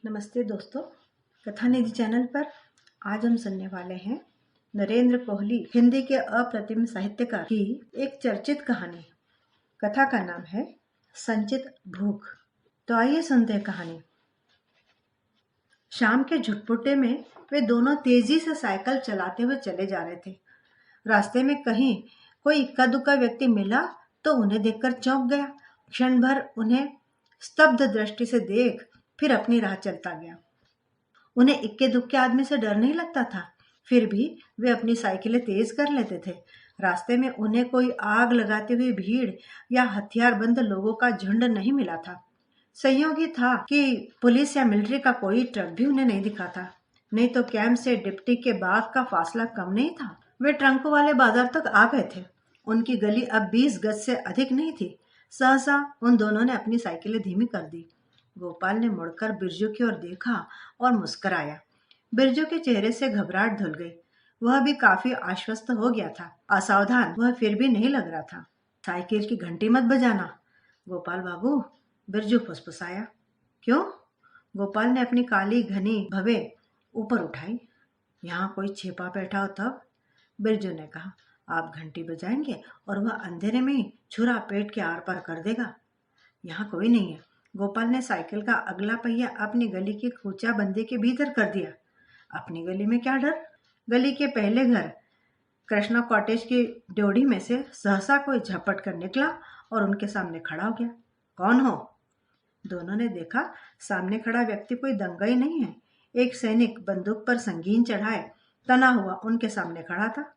नमस्ते दोस्तों, कथा निधि चैनल पर आज हम सुनने वाले हैं नरेंद्र कोहली, हिंदी के अप्रतिम साहित्यकार की एक चर्चित कहानी। कथा का नाम है संचित भूख। तो आइए सुनते हैं कहानी। शाम के झुटपुटे में वे दोनों तेजी से साइकिल चलाते हुए चले जा रहे थे। रास्ते में कहीं कोई इक्का दुक्का व्यक्ति मिला तो उन्हें देखकर चौंक गया। क्षण भर उन्हें स्तब्ध दृष्टि से देख फिर अपनी राह चलता गया। उन्हें इक्के दुक्के आदमी से डर नहीं लगता था, फिर भी वे अपनी साइकिलें तेज कर लेते थे। रास्ते में उन्हें कोई आग लगाती हुई भीड़ या हथियारबंद लोगों का झुंड नहीं मिला था। संयोग ही था कि पुलिस या मिलिट्री का कोई ट्रक भी उन्हें नहीं दिखा था, नहीं तो कैंप से डिप्टी के बाग का फासला कम नहीं था। वे ट्रंकों वाले बाजार तक आ गए थे। उनकी गली अब 20 गज से अधिक नहीं थी। सहसा उन दोनों ने अपनी साइकिलें धीमी कर दी। गोपाल ने मुड़कर बिरजू की ओर देखा और मुस्कुराया। बिरजू के चेहरे से घबराहट धुल गई। वह भी काफी आश्वस्त हो गया था। असावधान वह फिर भी नहीं लग रहा था। साइकिल की घंटी मत बजाना गोपाल बाबू, बिरजू फुसफुसाया। क्यों? गोपाल ने अपनी काली घनी भवें ऊपर उठाई। यहाँ कोई छिपा बैठा हो तब? बिरजू ने कहा। आप घंटी बजाएंगे और वह अंधेरे में ही छुरा पेट के आर पार कर देगा। यहाँ कोई नहीं है। गोपाल ने साइकिल का अगला पहिया अपनी गली की खूंचा बंदी के भीतर कर दिया। अपनी गली में क्या डर? गली के पहले घर कृष्णा कॉटेज की ड्योढ़ी में से सहसा कोई झपट कर निकला और उनके सामने खड़ा हो गया। कौन हो? दोनों ने देखा सामने खड़ा व्यक्ति कोई दंगाई नहीं है। एक सैनिक बंदूक पर संगीन चढ़ाए तना हुआ उनके सामने खड़ा था।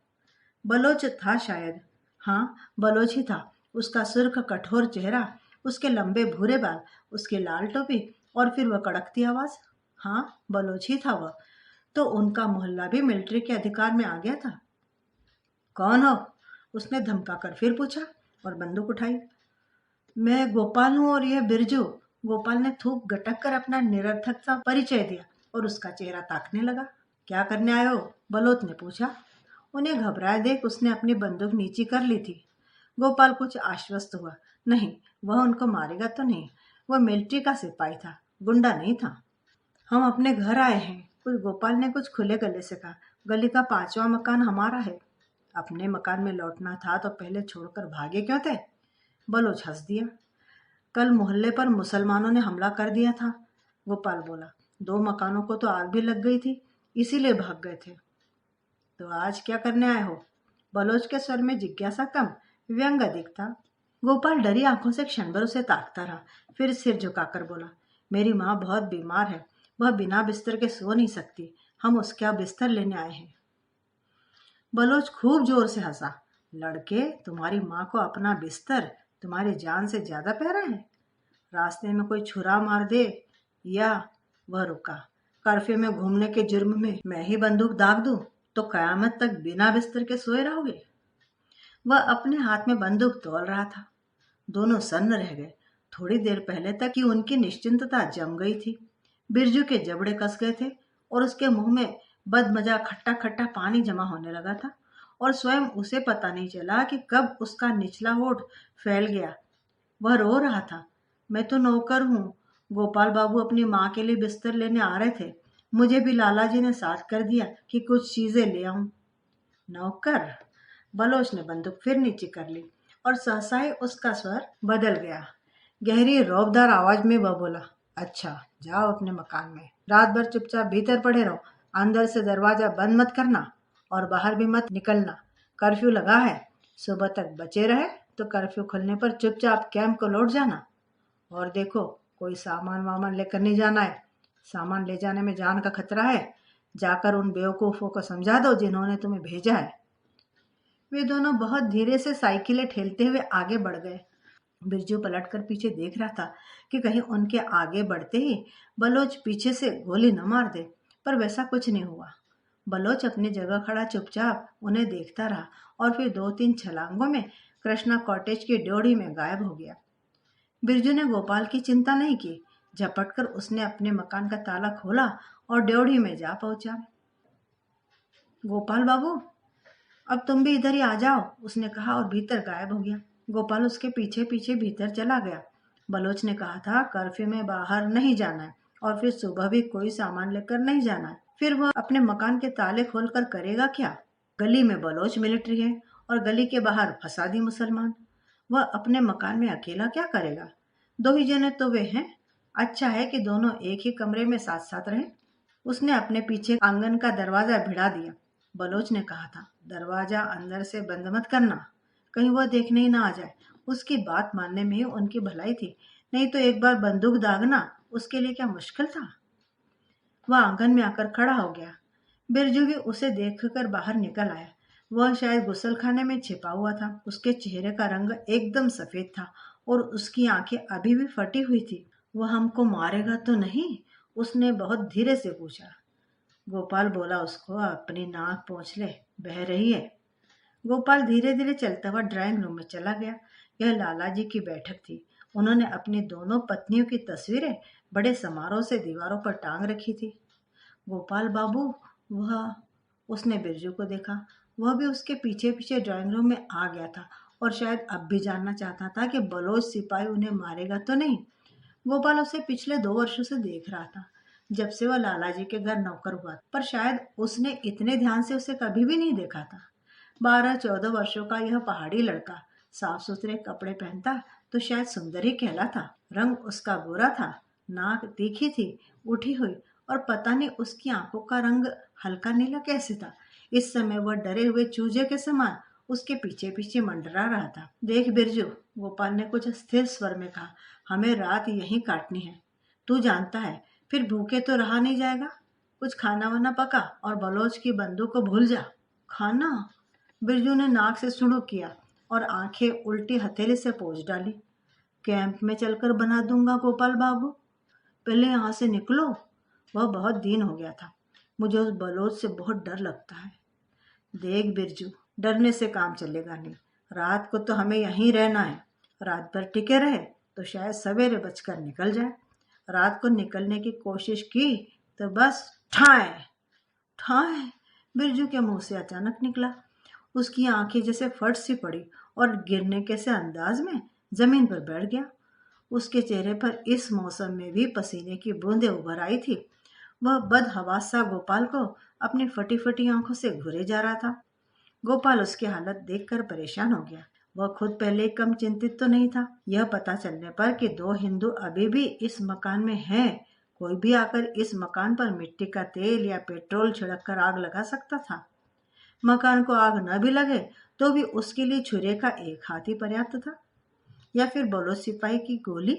बलोच था शायद। हाँ, बलोच ही था। उसका सुर्ख कठोर चेहरा, उसके लंबे भूरे बाल, उसकी लाल टोपी और फिर वह कड़कती आवाज। हाँ, बलोच ही था वह। तो उनका मोहल्ला भी मिलिट्री के अधिकार में आ गया था। कौन हो? उसने धमकाकर फिर पूछा और बंदूक उठाई। मैं गोपाल हूँ और यह बिरजू। गोपाल ने थूक गटक कर अपना निरर्थक सा परिचय दिया और उसका चेहरा ताकने लगा। क्या करने आए हो? बलोच ने पूछा। उन्हें घबराए देख उसने अपनी बंदूक नीची कर ली थी। गोपाल कुछ आश्वस्त हुआ। नहीं, वह उनको मारेगा तो नहीं। वह मिलिट्री का सिपाही था, गुंडा नहीं था। हम अपने घर आए हैं, गोपाल ने कुछ खुले गले से कहा। गली का 5वां मकान हमारा है। अपने मकान में लौटना था तो पहले छोड़कर भागे क्यों थे? बलोच हंस दिया। कल मोहल्ले पर मुसलमानों ने हमला कर दिया था, गोपाल बोला। 2 मकानों को तो आग भी लग गई थी, इसीलिए भाग गए थे। तो आज क्या करने आए हो? बलोच के स्वर में जिज्ञासा कम, व्यंग अधिक था। गोपाल डरी आंखों से क्षण भर उसे ताकता रहा, फिर सिर झुकाकर बोला। मेरी माँ बहुत बीमार है, वह बिना बिस्तर के सो नहीं सकती। हम उसका बिस्तर लेने आए हैं। बलोच खूब जोर से हंसा। लड़के, तुम्हारी माँ को अपना बिस्तर तुम्हारी जान से ज्यादा प्यारा है? रास्ते में कोई छुरा मार दे या? वह रुका। कर्फ्यू में घूमने के जुर्म में मैं ही बंदूक दाग दूं तो कयामत तक बिना बिस्तर के सोए रहोगे? वह अपने हाथ में बंदूक तोल रहा था। दोनों सन्न रह गए। थोड़ी देर पहले तक ही उनकी निश्चिंतता जम गई थी। बिरजू के जबड़े कस गए थे और उसके मुंह में बदमजा खट्टा खट्टा पानी जमा होने लगा था और स्वयं उसे पता नहीं चला कि कब उसका निचला होठ फैल गया। वह रो रहा था। मैं तो नौकर हूँ। गोपाल बाबू अपनी माँ के लिए बिस्तर लेने आ रहे थे। मुझे भी लाला जी ने साथ कर दिया कि कुछ चीजें ले आऊं। नौकर? बलोच ने बंदूक फिर नीचे कर ली और सहसा ही उसका स्वर बदल गया। गहरी रौबदार आवाज में वह बोला। अच्छा, जाओ अपने मकान में, रात भर चुपचाप भीतर पड़े रहो। अंदर से दरवाजा बंद मत करना और बाहर भी मत निकलना। कर्फ्यू लगा है, सुबह तक बचे रहे तो कर्फ्यू खुलने पर चुपचाप कैंप को लौट जाना। और देखो, कोई सामान वामान लेकर नहीं जाना है। सामान ले जाने में जान का खतरा है। जाकर उन बेवकूफों को समझा दो जिन्होंने तुम्हें भेजा है। वे दोनों बहुत धीरे से साइकिलें ठेलते हुए आगे बढ़ गए। बिरजू पलटकर पीछे देख रहा था कि कहीं उनके आगे बढ़ते ही बलोच पीछे से गोली न मार दे, पर वैसा कुछ नहीं हुआ। बलोच अपनी जगह खड़ा चुपचाप उन्हें देखता रहा और फिर 2-3 छलांगों में कृष्णा कॉटेज की ड्योढ़ी में गायब हो गया। बिरजू ने गोपाल की चिंता नहीं की। झपटकर उसने अपने मकान का ताला खोला और ड्योढ़ी में जा पहुंचा। गोपाल बाबू, अब तुम भी इधर ही आ जाओ, उसने कहा और भीतर गायब हो गया। गोपाल उसके पीछे पीछे भीतर चला गया। बलोच ने कहा था कर्फ्यू में बाहर नहीं जाना है और फिर सुबह भी कोई सामान लेकर नहीं जाना। फिर वह अपने मकान के ताले खोलकर करेगा क्या? गली में बलोच मिलिट्री है और गली के बाहर फसादी मुसलमान। वह अपने मकान में अकेला क्या करेगा? दो ही जने तो वे हैं। अच्छा है कि दोनों एक ही कमरे में साथ साथ रहें। उसने अपने पीछे आंगन का दरवाजा भिड़ा दिया। बलोच ने कहा था, दरवाजा अंदर से बंद मत करना, कहीं वह देखने ही ना आ जाए। उसकी बात मानने में ही उनकी भलाई थी, नहीं तो एक बार बंदूक दागना उसके लिए क्या मुश्किल था। वह आंगन में आकर खड़ा हो गया। बिरजू भी उसे देखकर बाहर निकल आया। वह शायद गुसलखाने में छिपा हुआ था। उसके चेहरे का रंग एकदम सफेद था और उसकी आंखें अभी भी फटी हुई थी। वह हमको मारेगा तो नहीं? उसने बहुत धीरे से पूछा। गोपाल बोला उसको, अपनी नाक पोंछ ले, बह रही है। गोपाल धीरे धीरे चलता हुआ ड्राइंग रूम में चला गया। यह लाला जी की बैठक थी। उन्होंने अपनी दोनों पत्नियों की तस्वीरें बड़े समारोह से दीवारों पर टांग रखी थी। गोपाल बाबू, वह, उसने बिरजू को देखा। वह भी उसके पीछे पीछे ड्राइंग रूम में आ गया था और शायद अब भी जानना चाहता था कि बलोच सिपाही उन्हें मारेगा तो नहीं। गोपाल उसे पिछले 2 वर्षों से देख रहा था, जब से वह लाला जी के घर नौकर हुआ, पर शायद उसने इतने ध्यान से उसे कभी भी नहीं देखा था। 12-14 वर्षों का यह पहाड़ी लड़का साफ सुथरे कपड़े पहनता तो शायद सुंदर ही कहलाता। रंग उसका गोरा था, नाक तीखी थी, उठी हुई, और पता नहीं उसकी आंखों का रंग हल्का नीला कैसे था। इस समय वह डरे हुए चूजे के समान उसके पीछे पीछे मंडरा रहा था। देख बिरजू, गोपाल ने कुछ स्थिर स्वर में कहा, हमें रात यहीं काटनी है। तू जानता है, फिर भूखे तो रहा नहीं जाएगा। कुछ खाना वाना पका और बलोच की बंदूक को भूल जा। खाना? बिरजू ने नाक से सुड़ू किया और आंखें उल्टी हथेली से पोंछ डाली। कैंप में चलकर बना दूंगा गोपाल बाबू, पहले यहाँ से निकलो। वह बहुत दिन हो गया था। मुझे उस बलोच से बहुत डर लगता है। देख बिरजू, डरने से काम चलेगा नहीं। रात को तो हमें यहीं रहना है। रात भर टिके रहे तो शायद सवेरे बचकर निकल जाए। रात को निकलने की कोशिश की तो बस ठाए ठाए। बिरजू के मुंह से अचानक निकला। उसकी आंखें जैसे फट सी पड़ी और गिरने के से अंदाज में जमीन पर बैठ गया। उसके चेहरे पर इस मौसम में भी पसीने की बूंदें उभर आई थी। वह बदहवास सा गोपाल को अपनी फटी फटी आंखों से घूरे जा रहा था। गोपाल उसकी हालत देखकर परेशान हो गया। वह खुद पहले कम चिंतित तो नहीं था। यह पता चलने पर कि 2 हिंदू अभी भी इस मकान में हैं, कोई भी आकर इस मकान पर मिट्टी का तेल या पेट्रोल छिड़क कर आग लगा सकता था। मकान को आग न भी लगे तो भी उसके लिए छुरे का एक हाथ ही पर्याप्त था, या फिर बलोच सिपाही की गोली।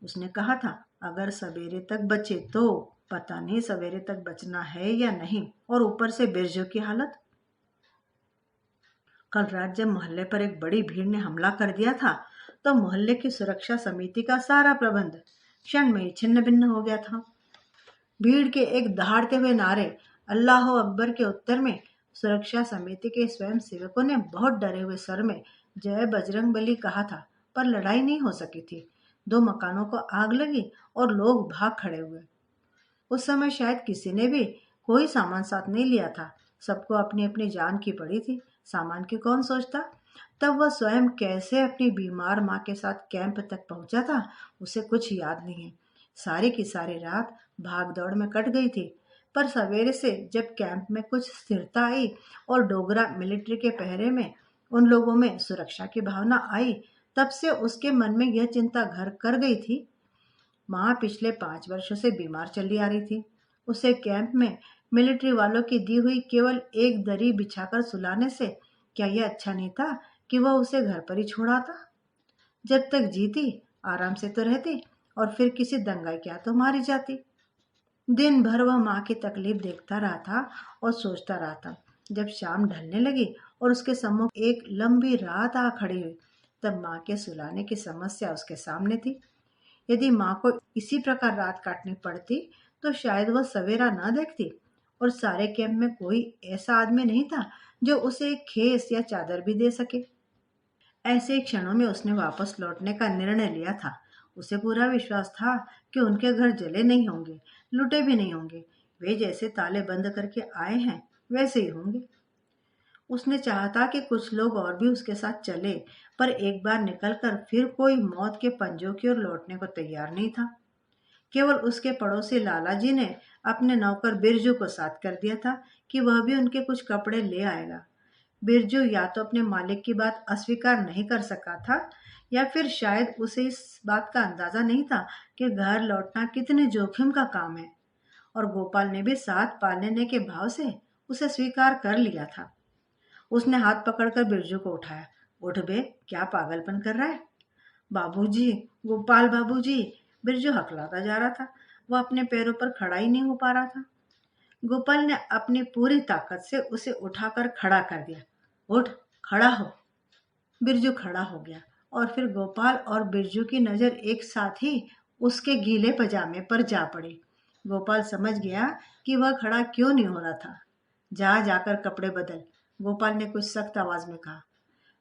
उसने कहा था, अगर सवेरे तक बचे तो। पता नहीं सवेरे तक बचना है या नहीं। और ऊपर से बिरजू की हालत। कल रात जब मोहल्ले पर एक बड़ी भीड़ ने हमला कर दिया था तो मोहल्ले की सुरक्षा समिति का सारा प्रबंध क्षण में ही छिन्न भिन्न हो गया था। भीड़ के एक दहाड़ते हुए नारे अल्लाह अकबर के उत्तर में सुरक्षा समिति के स्वयं सेवकों ने बहुत डरे हुए स्वर में जय बजरंग बली कहा था, पर लड़ाई नहीं हो सकी थी। 2 मकानों को आग लगी और लोग भाग खड़े हुए। उस समय शायद किसी ने भी कोई सामान साथ नहीं लिया था। सबको अपनी अपनी जान की पड़ी थी। सामान की कौन सोचता। तब वह स्वयं कैसे अपनी बीमार माँ के साथ कैंप तक पहुंचा था, उसे कुछ याद नहीं है। सारी की सारी रात भाग दौड़ में कट गई थी। पर सवेरे से जब कैंप में कुछ स्थिरता आई और डोगरा मिलिट्री के पहरे में उन लोगों में सुरक्षा की भावना आई, तब से उसके मन में यह चिंता घर कर गई थी। माँ पिछले 5 वर्षों से बीमार चली आ रही थी। उसे कैंप में मिलिट्री वालों की दी हुई केवल एक दरी बिछाकर सुलाने से क्या यह अच्छा नहीं था कि वह उसे घर पर ही छोड़ आता। जब तक जीती आराम से तो रहती और फिर किसी दंगाई क्या तो मारी जाती। दिन भर वह माँ की तकलीफ देखता रहा था और सोचता रहा था। जब शाम ढलने लगी और उसके सम्मुख एक लंबी रात आ खड़ी हुई, तब माँ के सुलाने की समस्या उसके सामने थी। यदि माँ को इसी प्रकार रात काटनी पड़ती तो शायद वह सवेरा न देखती, और सारे कैंप में कोई ऐसा आदमी नहीं था जो उसे एक खेस या चादर भी दे सके। ऐसे ही क्षणों में उसने वापस लौटने का निर्णय लिया था। उसे पूरा विश्वास था कि उनके घर जले नहीं होंगे, लुटे भी नहीं होंगे। वे जैसे ताले बंद करके आए हैं वैसे ही होंगे। उसने चाहा था कि कुछ लोग और भी उसके साथ चले, पर एक बार निकलकर फिर कोई मौत के पंजों की ओर लौटने को तैयार नहीं था। केवल उसके पड़ोसी लाला जी ने अपने नौकर बिरजू को साथ कर दिया था कि वह भी उनके कुछ कपड़े ले आएगा। बिरजू या तो अपने मालिक की बात अस्वीकार नहीं कर सका था या फिर शायद उसे इस बात का अंदाजा नहीं था कि घर लौटना कितने जोखिम का काम है, और गोपाल ने भी साथ पालने के भाव से उसे स्वीकार कर लिया था। उसने हाथ पकड़कर बिरजू को उठाया। उठ बे, क्या पागलपन कर रहा है? बाबूजी, गोपाल बाबूजी। बिरजू हकलाता जा रहा था। वह अपने पैरों पर खड़ा ही नहीं हो पा रहा था। गोपाल ने अपनी पूरी ताकत से उसे उठाकर खड़ा कर दिया। उठ, खड़ा हो। बिरजू खड़ा हो गया और फिर गोपाल और बिरजू की नजर एक साथ ही उसके गीले पजामे पर जा पड़ी। गोपाल समझ गया कि वह खड़ा क्यों नहीं हो रहा था। जा जाकर कपड़े बदल, गोपाल ने कुछ सख्त आवाज में कहा।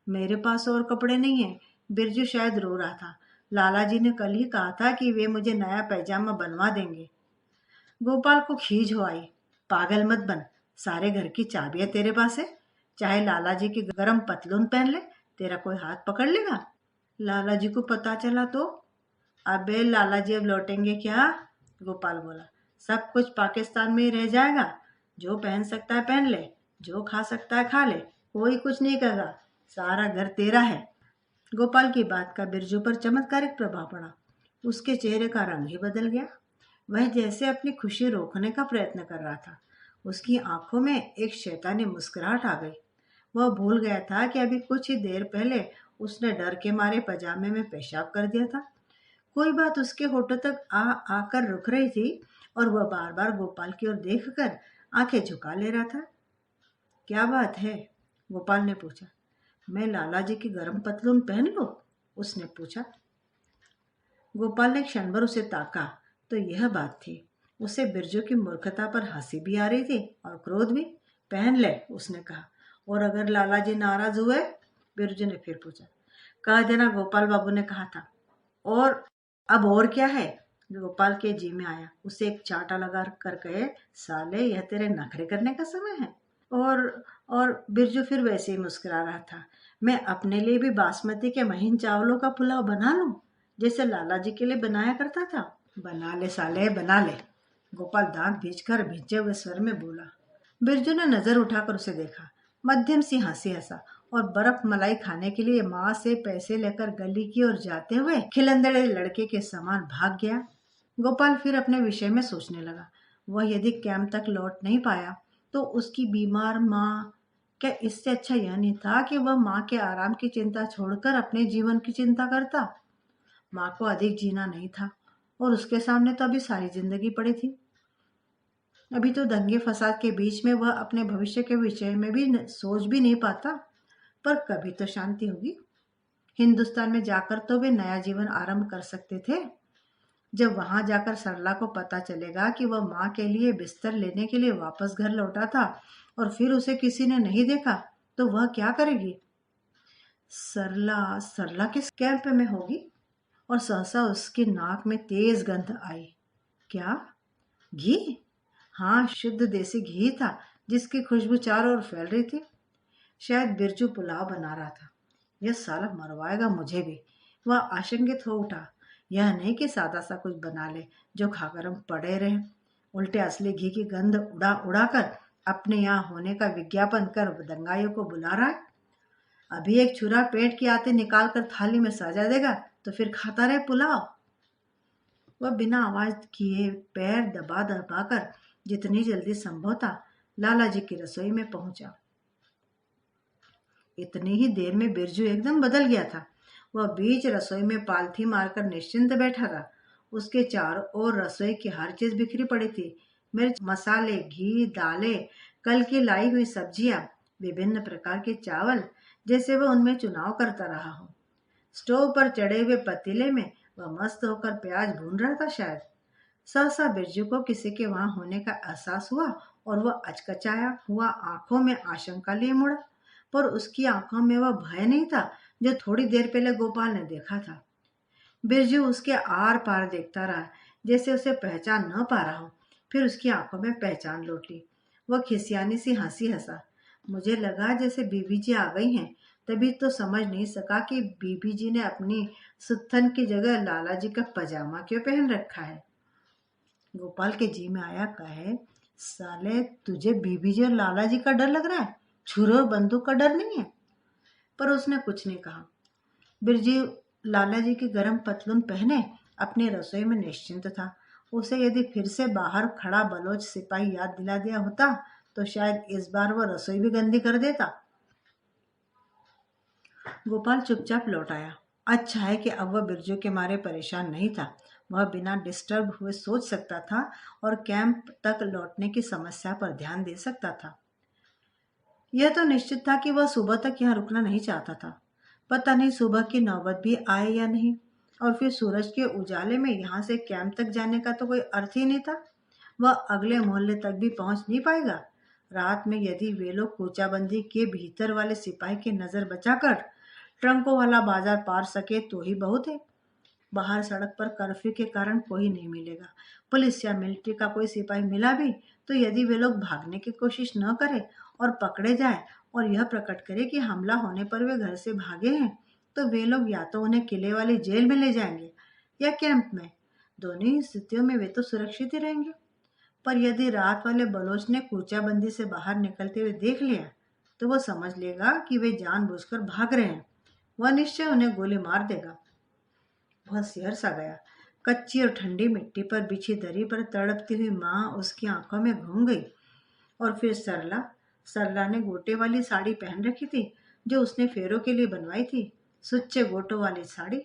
मेरे पास और कपड़े नहीं है। बिरजू शायद रो रहा था। लाला जी ने कल ही कहा था कि वे मुझे नया पैजामा बनवा देंगे। गोपाल को खीज हो आई। पागल मत बन, सारे घर की चाबियां तेरे पास है। चाहे लाला जी की गरम पतलून पहन ले, तेरा कोई हाथ पकड़ लेगा? लाला जी को पता चला तो? अबे लाला जी अब लौटेंगे क्या? गोपाल बोला। सब कुछ पाकिस्तान में ही रह जाएगा। जो पहन सकता है पहन ले, जो खा सकता है खा ले, कोई कुछ नहीं कहेगा। सारा घर तेरा है। गोपाल की बात का बिरजू पर चमत्कारिक प्रभाव पड़ा। उसके चेहरे का रंग ही बदल गया। वह जैसे अपनी खुशी रोकने का प्रयत्न कर रहा था। उसकी आंखों में एक शैतानी मुस्कुराहट आ गई। वह भूल गया था कि अभी कुछ ही देर पहले उसने डर के मारे पजामे में पेशाब कर दिया था। कोई बात उसके होठों तक आ आकर रुक रही थी और वह बार बार गोपाल की ओर देखकर आंखें झुका ले रहा था। क्या बात है? गोपाल ने पूछा। मैं लाला जी की गर्म पतलून पहन लूं? उसने पूछा। गोपाल ने क्षण भर उसे ताका तो यह बात थी। उसे बिरजू की मूर्खता पर हंसी भी आ रही थी और क्रोध भी। पहन ले, उसने कहा। और अगर लाला जी नाराज हुए? बिरजू ने फिर पूछा। कह देना गोपाल बाबू ने कहा था। और अब और क्या है? गोपाल के जी में आया। उसे एक चांटा लगा कर कहे, साले यह तेरे नखरे करने का समय है। और और बिरजू फिर वैसे ही मुस्कुरा रहा था। मैं अपने लिए भी बासमती के महीन चावलों का पुलाव बना लूं, जैसे लाला जी के लिए बनाया करता था। बना ले साले, बना ले, गोपाल दांत भींचकर भिंचे हुए स्वर में बोला। बिरजू ने नजर उठाकर उसे देखा। मध्यम सी हंसी हंसा और बर्फ मलाई खाने के लिए माँ से पैसे लेकर गली की ओर जाते हुए खिलंदड़े लड़के के समान भाग गया। गोपाल फिर अपने विषय में सोचने लगा। वह यदि कैंप तक लौट नहीं पाया तो उसकी बीमार माँ, क्या इससे अच्छा यह नहीं था कि वह माँ के आराम की चिंता छोड़कर अपने जीवन की चिंता करता? माँ को अधिक जीना नहीं था और उसके सामने तो अभी सारी जिंदगी पड़ी थी। अभी तो दंगे फसाद के बीच में वह अपने भविष्य के विषय में भी सोच भी नहीं पाता। पर कभी तो शांति होगी। हिंदुस्तान में जाकर तो वे नया जीवन आरंभ कर सकते थे। जब वहां जाकर सरला को पता चलेगा कि वह माँ के लिए बिस्तर लेने के लिए वापस घर लौटा था और फिर उसे किसी ने नहीं देखा, तो वह क्या करेगी? सरला सरला किस कैंप में होगी? और सहसा उसकी नाक में तेज गंध आई। क्या? घी? हाँ, शुद्ध देसी घी था जिसकी खुशबू चारों ओर फैल रही थी। शायद बिरजू पुलाव बना रहा था। यह साला मरवाएगा मुझे भी। वह आशंकित हो उठा। यह नहीं कि सादा सा कुछ बना ले जो खाकर हम पड़े रहे, उल्टे असली घी की गंध उड़ा उड़ाकर अपने यहाँ होने का विज्ञापन कर दंगाइयों को बुला रहा है। अभी एक छुरा पेट की आते निकाल कर थाली में सजा देगा तो फिर खाता रहे पुलाव। वह बिना आवाज किए पैर दबा दबा कर जितनी जल्दी संभव था लाला जी की रसोई में पहुंचा। इतनी ही देर में बिरजू एकदम बदल गया था। वह बीच रसोई में पालथी मारकर निश्चिंत बैठा था। उसके चारों ओर रसोई की हर चीज बिखरी पड़ी थी। मिर्च, मसाले, घी, दालें, कल की लाई हुई सब्जियां, विभिन्न प्रकार के चावल, जैसे वह उनमें चुनाव करता रहा हो। स्टोव पर चढ़े हुए पतीले में वह मस्त होकर प्याज भून रहा था। शायद सहसा बिरजू को किसी के वहां होने का एहसास हुआ और वह अचकचाया हुआ आंखों में आशंका लिए मुड़ा। पर उसकी आंखों में वह भय नहीं था जो थोड़ी देर पहले गोपाल ने देखा था। बिरजू उसके आर पार देखता रहा, जैसे उसे पहचान न पा रहा हो। फिर उसकी आंखों में पहचान लौटी। वह खिसियानी सी हंसी हंसा। मुझे लगा जैसे बीबी जी आ गई हैं। तभी तो समझ नहीं सका कि बीबी जी ने अपनी सुत्थन की जगह लाला जी का पजामा क्यों पहन रखा है। गोपाल के जी में आया, कहे, साले तुझे बीबी जी और लाला जी का डर लग रहा है, छुरे और बंदूक का डर नहीं है। पर उसने कुछ नहीं कहा। बिरजू लाला जी की गर्म पतलून पहने अपनी रसोई में निश्चिंत था। उसे यदि फिर से बाहर खड़ा बलोच सिपाही याद दिला दिया होता तो शायद इस बार वो रसोई भी गंदी कर देता। गोपाल चुपचाप लौट आया। अच्छा है कि अब वह बिरजू के मारे परेशान नहीं था। वह बिना डिस्टर्ब हुए सोच सकता था और कैंप तक लौटने की समस्या पर ध्यान दे सकता था। यह तो निश्चित था कि वह सुबह तक यहाँ रुकना नहीं चाहता था। पता नहीं सुबह की नौबत भी आए या नहीं, और फिर सूरज के उजाले में यहाँ से कैंप तक जाने का तो कोई अर्थ ही नहीं था। वह अगले मोहल्ले तक भी पहुंच नहीं पाएगा। रात में यदि वे लोग कोचाबंदी के भीतर वाले सिपाही की नजर बचाकर ट्रंकों वाला बाजार पार सके तो ही बहुत है। बाहर सड़क पर कर्फ्यू के कारण कोई नहीं मिलेगा। पुलिस या मिलिट्री का कोई सिपाही मिला भी तो यदि वे लोग भागने की कोशिश न करें और पकड़े जाए और यह प्रकट करे कि हमला होने पर वे घर से भागे हैं, तो वे लोग या तो उन्हें किले वाली जेल में ले जाएंगे या कैंप में। दोनों ही स्थितियों में वे तो सुरक्षित ही रहेंगे। पर यदि रात वाले बलोच ने कूचाबंदी से बाहर निकलते हुए देख लिया तो वह समझ लेगा कि वे जानबूझकर भाग रहे हैं। वह निश्चय उन्हें गोली मार देगा। वह सिहर सा गया। कच्ची और ठंडी मिट्टी पर बिछी दरी पर तड़पती हुई माँ उसकी आंखों में घूम गई। और फिर सरला सरला ने गोटे वाली साड़ी पहन रखी थी जो उसने फेरों के लिए बनवाई थी, सुच्चे गोटों वाली साड़ी।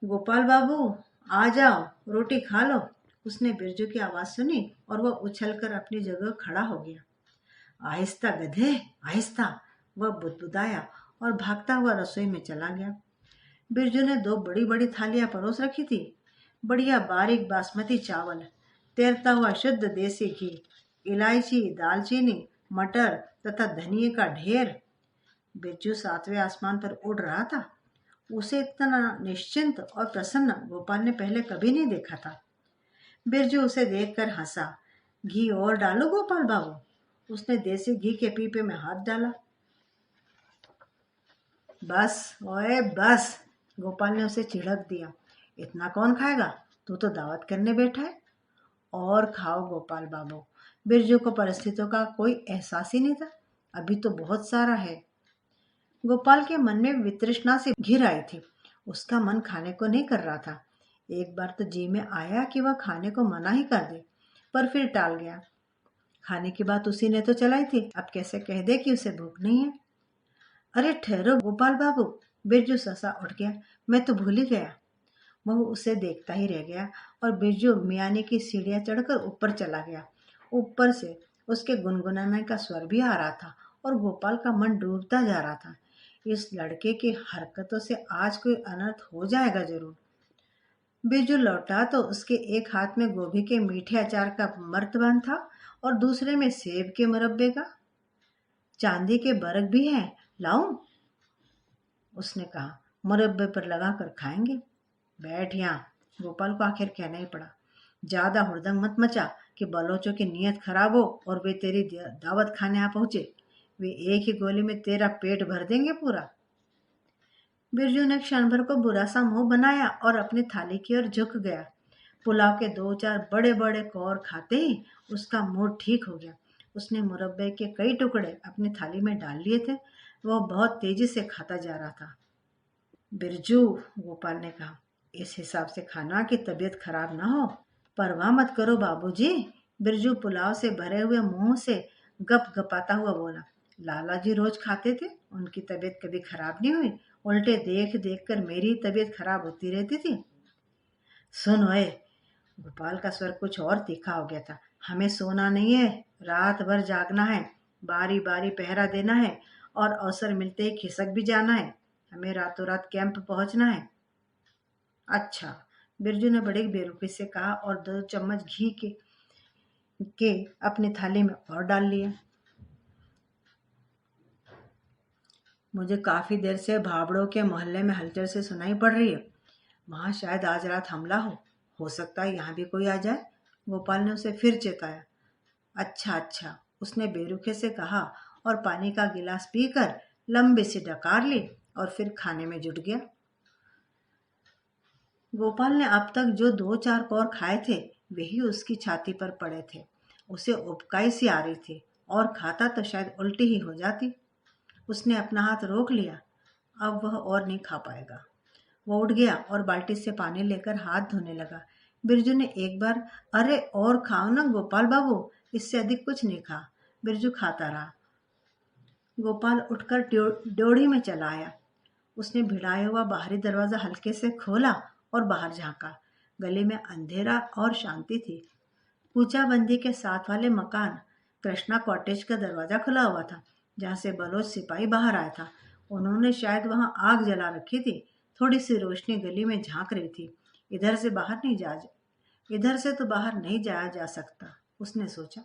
गोपाल बाबू, आ जाओ, रोटी खा लो। उसने बिरजू की आवाज सुनी और वह उछलकर अपनी जगह खड़ा हो गया। आहिस्ता गधे, आहिस्ता, वह बुदबुदाया और भागता हुआ रसोई में चला गया। बिरजू ने दो बड़ी बड़ी थालियां परोस रखी थी। बढ़िया बारीक बासमती चावल, तैरता हुआ शुद्ध देसी घी, इलायची, दालचीनी, मटर तथा धनिए का ढेर। बिरजू सातवें आसमान पर उड़ रहा था। उसे इतना निश्चिंत और प्रसन्न गोपाल ने पहले कभी नहीं देखा था। बिरजू उसे देखकर हंसा। घी और डालो गोपाल बाबू। उसने देसी घी के पीपे में हाथ डाला। बस ओए बस, गोपाल ने उसे चिढ़क दिया। इतना कौन खाएगा, तू तो दावत करने बैठा है। और खाओ गोपाल बाबू। बिरजू को परिस्थितियों का कोई एहसास ही नहीं था। अभी तो बहुत सारा है। गोपाल के मन में वितृष्णा से घिर आई थी। उसका मन खाने को नहीं कर रहा था। एक बार तो जी में आया कि वह खाने को मना ही कर दे, पर फिर टाल गया। खाने की बात उसी ने तो चलाई थी, अब कैसे कह दे कि उसे भूख नहीं है। अरे ठहरो गोपाल बाबू, बिरजू ससा उठ गया। मैं तो भूल ही गया। वह उसे देखता ही रह गया और बिरजू मियानी की सीढ़ियां चढ़कर ऊपर चला गया। ऊपर से उसके गुनगुनाने का स्वर भी आ रहा था और गोपाल का मन डूबता जा रहा था। इस लड़के की हरकतों से आज कोई अनर्थ हो जाएगा जरूर। बिरजू लौटा तो उसके एक हाथ में गोभी के मीठे अचार का मर्तबान था और दूसरे में सेब के मुरब्बे का। चांदी के बरक भी हैं, लाऊं? उसने कहा। मुरब्बे पर लगा कर खाएंगे। बैठ यहाँ, गोपाल को आखिर कहना ही पड़ा। ज्यादा हुड़दंग मत मचा कि बलोचों की नीयत खराब हो और वे तेरी दावत खाने आ पहुंचे। वे एक ही गोली में तेरा पेट भर देंगे पूरा। बिरजू ने क्षण भर को बुरा सा मुंह बनाया और अपनी थाली की ओर झुक गया। पुलाव के दो चार बड़े बड़े कौर खाते ही उसका मूड ठीक हो गया। उसने मुरब्बे के कई टुकड़े अपनी थाली में डाल लिए थे। वह बहुत तेजी से खाता जा रहा था। बिरजू, गोपाल ने कहा, इस हिसाब से खाना कि तबीयत खराब ना हो। परवाह मत करो बाबूजी। बिरजू पुलाव से भरे हुए मुंह से गप गपाता हुआ बोला। लाला जी रोज खाते थे, उनकी तबीयत कभी खराब नहीं हुई। उल्टे देख देख कर मेरी तबीयत खराब होती रहती थी। सुन ओए, गोपाल का स्वर कुछ और तीखा हो गया था। हमें सोना नहीं है, रात भर जागना है, बारी बारी पहरा देना है और अवसर मिलते ही खिसक भी जाना है। हमें रातों रात कैंप पहुंचना है। अच्छा, बिरजू ने बड़ी बेरुखी से कहा और 2 चम्मच घी के अपनी थाली में और डाल लिए। मुझे काफी देर से भाबड़ों के मोहल्ले में हलचल से सुनाई पड़ रही है। वहां शायद आज रात हमला हो सकता है यहाँ भी कोई आ जाए। गोपाल ने उसे फिर चेताया। अच्छा अच्छा, उसने बेरुखे से कहा और पानी का गिलास पीकर लंबी सी डकार ली और फिर खाने में जुट गया। गोपाल ने अब तक जो 2-4 कौर खाए थे वही उसकी छाती पर पड़े थे। उसे उबकाई सी आ रही थी और खाता तो शायद उल्टी ही हो जाती। उसने अपना हाथ रोक लिया। अब वह और नहीं खा पाएगा। वो उठ गया और बाल्टी से पानी लेकर हाथ धोने लगा। बिरजू ने एक बार, अरे और खाओ ना गोपाल बाबू, इससे अधिक कुछ नहीं खा। बिरजू खाता रहा। गोपाल उठकर ड्योढ़ी में चला आया। उसने भिड़ाया हुआ बाहरी दरवाजा हल्के से खोला और बाहर झांका। गली में अंधेरा और शांति थी। कूचाबंदी के साथ वाले मकान कृष्णा कॉटेज का दरवाजा खुला हुआ था, जहां से बलोच सिपाही बाहर आया था। उन्होंने शायद वहां आग जला रखी थी। थोड़ी सी रोशनी गली में झांक रही थी। इधर से बाहर नहीं जा इधर से तो बाहर नहीं जाया जा सकता, उसने सोचा।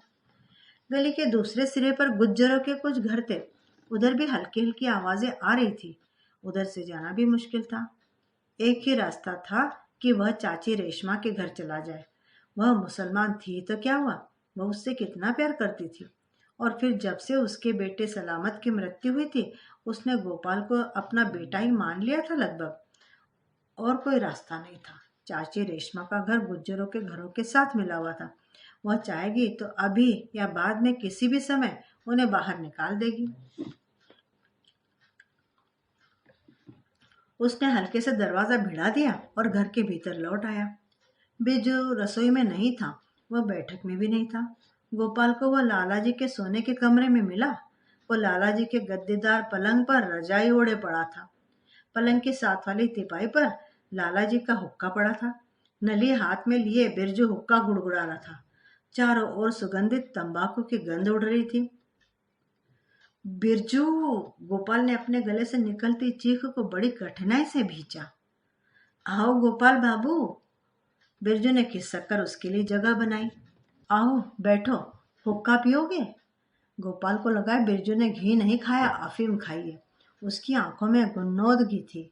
गली के दूसरे सिरे पर गुज्जरों के कुछ घर थे। उधर भी हल्की हल्की आवाजें आ रही थी। उधर से जाना भी मुश्किल था। एक ही रास्ता था कि वह चाची रेशमा के घर चला जाए। वह मुसलमान थी तो क्या हुआ, वह उससे कितना प्यार करती थी। और फिर जब से उसके बेटे सलामत की मृत्यु हुई थी, उसने गोपाल को अपना बेटा ही मान लिया था लगभग। और कोई रास्ता नहीं था। चाची रेशमा का घर गुज्जरों के घरों के साथ मिला हुआ था। वह चाहेगी तो अभी या बाद में किसी भी समय उन्हें बाहर निकाल देगी। उसने हल्के से दरवाजा भिड़ा दिया और घर के भीतर लौट आया। बिरजू रसोई में नहीं था। वह बैठक में भी नहीं था। गोपाल को वह लाला जी के सोने के कमरे में मिला। वो लाला जी के गद्देदार पलंग पर रजाई ओढ़े पड़ा था। पलंग के साथ वाली तिपाई पर लाला जी का हुक्का पड़ा था। नली हाथ में लिए बिरजू हुक्का गुड़गुड़ा रहा था। चारों ओर सुगंधित तंबाकू की गंध उड़ रही थी। बिरजू, गोपाल ने अपने गले से निकलती चीख को बड़ी कठिनाई से भींचा। आओ गोपाल बाबू, बिरजू ने खिसक कर उसके लिए जगह बनाई। आओ बैठो, हुक्का पियोगे? गोपाल को लगा बिरजू ने घी नहीं खाया, अफीम खाई है। उसकी आंखों में गुन्नोदगी थी।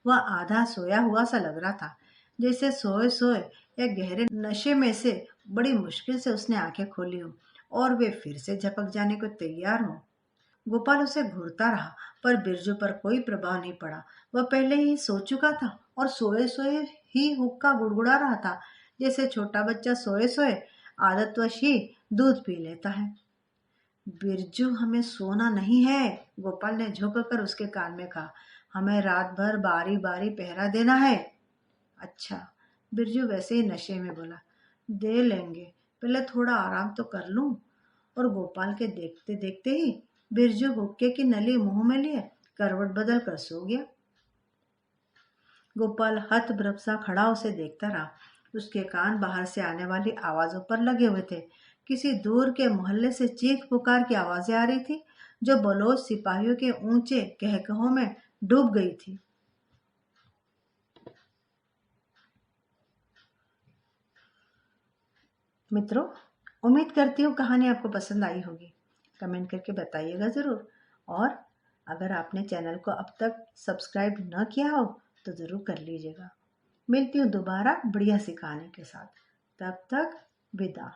वह आधा सोया हुआ सा लग रहा था, जैसे सोए सोए या गहरे नशे में से बड़ी मुश्किल से उसने आंखें खोली हो और वे फिर से झपक जाने को तैयार हो। गोपाल उसे घूरता रहा, पर बिरजू पर कोई प्रभाव नहीं पड़ा। वह पहले ही सो चुका था और सोए सोए ही हुक्का गुड़गुड़ा रहा था, जैसे छोटा बच्चा सोए सोए आदतवश ही दूध पी लेता है। बिरजू, हमें सोना नहीं है, गोपाल ने झुक कर उसके कान में कहा। हमें रात भर बारी बारी पहरा देना है। अच्छा, बिरजू वैसे ही नशे में बोला। दे लेंगे, पहले थोड़ा आराम तो कर लूं। और गोपाल के देखते देखते ही बिरजू हुक्के की नली मुंह में लिए करवट बदल कर सो गया। गोपाल हतप्रभ खड़ा उसे देखता रहा। उसके कान बाहर से आने वाली आवाजों पर लगे हुए थे। किसी दूर के मोहल्ले से चीख पुकार की आवाजें आ रही थी, जो बलोच सिपाहियों के ऊंचे कहकहों में डूब गई थी। मित्रों, उम्मीद करती हूँ कहानी आपको पसंद आई होगी। कमेंट करके बताइएगा ज़रूर। और अगर आपने चैनल को अब तक सब्सक्राइब न किया हो तो ज़रूर कर लीजिएगा। मिलती हूँ दोबारा बढ़िया सी कहानी के साथ। तब तक विदा।